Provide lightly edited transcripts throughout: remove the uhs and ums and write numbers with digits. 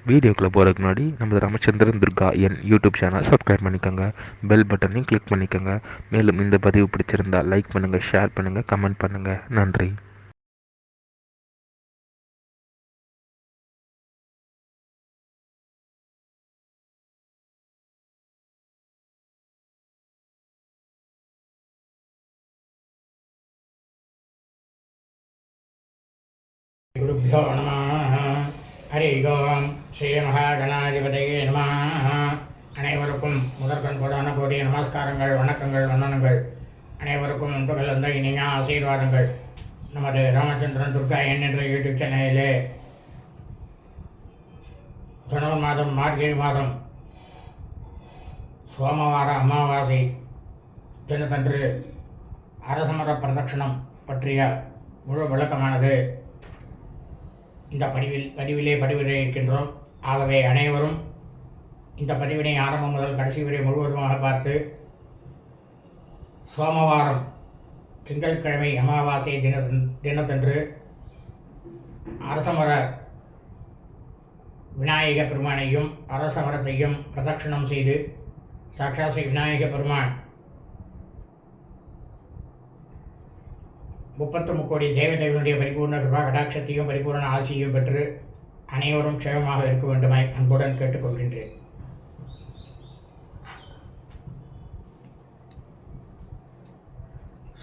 வீடியோக்குள்ளே போகிறதுக்கு முன்னாடி நம்ம ராமச்சந்திரன் துர்கா என் யூடியூப் சேனல் சப்ஸ்கிரைப் பண்ணிக்கோங்க, பெல் பட்டனையும் கிளிக் பண்ணிக்கோங்க. மேலும் இந்த பதிவு பிடிச்சிருந்தால் லைக் பண்ணுங்கள், ஷேர் பண்ணுங்கள், கமெண்ட் பண்ணுங்கள். நன்றி. குருभ्यो நமः. ஹரி ஓம். ஸ்ரீ மகாகணாதிபதியே நமः. அனைவருக்கும் முதற்கண் கோடான கோடிய நமஸ்காரங்கள், வணக்கங்கள், வந்தனங்கள். அனைவருக்கும் அன்பு கலந்த இனிய ஆசீர்வாதங்கள். நமது ராமச்சந்திரன் துர்கா என்ற யூடியூப் சேனலிலே தனுர் மாதம் மார்கழி மாதம் சோமவார அமாவாசை தினத்தன்று அரசமர பிரதட்சணம் பற்றிய முழு விளக்கமானது இந்த பதிவிலே பதிவிட இருக்கின்றோம். ஆகவே அனைவரும் இந்த பதிவினை ஆரம்பம் முதல் கடைசி வரை முழுவதுமாக பார்த்து சோமவாரம் திங்கட்கிழமை அமாவாசை தினத்தன்று அரசமர விநாயக பெருமானையும் அரசமரத்தையும் பிரதட்சணம் செய்து சாட்சாத் ஸ்ரீ விநாயக பெருமான் 33 கோடி தேவதைகளுடைய பரிபூர்ண கிருபா கடாட்சத்தையும் பரிபூர்ண ஆசியையும் பெற்று அனைவரும் க்ஷேமமாக இருக்க வேண்டுமாய் அன்புடன் கேட்டுக்கொள்கின்றேன்.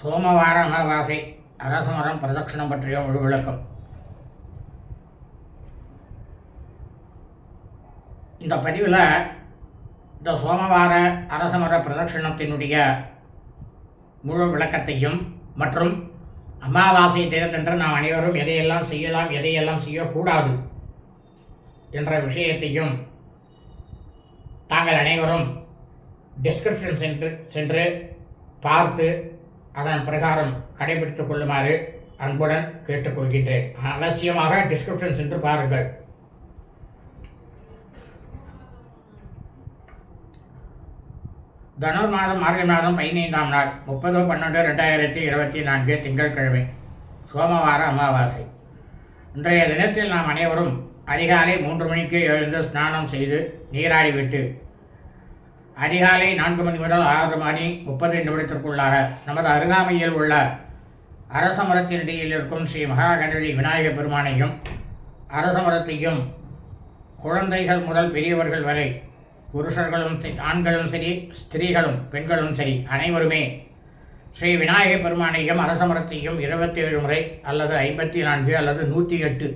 சோமவார அமாவாசை அரசமரம் பிரதட்சணம் பற்றிய முழு விளக்கம். இந்த பதிவில் இந்த சோமவார அரசமர பிரதட்சணத்தினுடைய முழு விளக்கத்தையும் மற்றும் அமாவாசை தினத்தன்று நாம் அனைவரும் எதையெல்லாம் செய்யலாம், எதையெல்லாம் செய்யக்கூடாது என்ற விஷயத்தையும் தாங்கள் அனைவரும் டிஸ்கிரிப்ஷன் சென்று பார்த்து அதன் பிரகாரம் கடைபிடித்துக் கொள்ளுமாறு அன்புடன் கேட்டுக்கொள்கின்றேன். அவசியமாக டிஸ்கிரிப்ஷன் சென்று பாருங்கள். தனுர் மாதம் மார்கழி மாதம் 15ஆம் நாள் 30/12/2024 திங்கட்கிழமை சோமவார அமாவாசை. இன்றைய தினத்தில் நாம் அனைவரும் அதிகாலை 3 மணிக்கு எழுந்து ஸ்நானம் செய்து நீராடிவிட்டு அதிகாலை 4 மணி முதல் 6 மணி 30 நிமிடத்திற்குள்ளாக நமது அருகாமையில் உள்ள அரசமரத்தினடியில் இருக்கும் ஸ்ரீ மகாகணபதி விநாயக பெருமானையும் அரசமரத்தையும் குழந்தைகள் முதல் பெரியவர்கள் வரை புருஷர்களும் ஆண்களும் சரி, ஸ்திரீகளும் பெண்களும் சரி அனைவருமே ஸ்ரீ விநாயக பெருமானையும் அரசமரத்தையும் 27 முறை அல்லது 54 அல்லது 108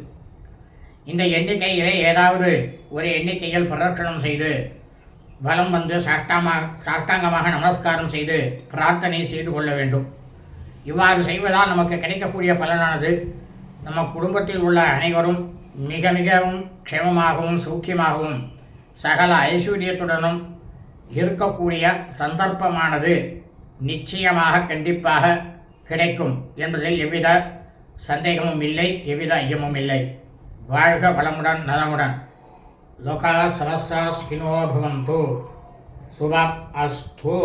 இந்த எண்ணிக்கையிலே ஏதாவது ஒரு எண்ணிக்கையில் பிரதட்சணம் செய்து வலம் வந்து சாஷ்டாங்கமாக நமஸ்காரம் செய்து பிரார்த்தனை செய்து கொள்ள வேண்டும். இவ்வாறு செய்வதால் நமக்கு கிடைக்கக்கூடிய பலனானது நம்ம குடும்பத்தில் உள்ள அனைவரும் மிக மிகவும் க்ஷேமமாகவும் சௌக்கியமாகவும் சகல ஐஸ்வர்யத்துடனும் இருக்கக்கூடிய சந்தர்ப்பமானது நிச்சயமாக கண்டிப்பாக கிடைக்கும் என்பதில் எவ்வித சந்தேகமும் இல்லை, எவ்வித ஐயமும் இல்லை. வாழ்க வளமுடன் நலமுடன். லோகா சமஸ்தா சுகினோ பவந்து. சுபம் அஸ்து.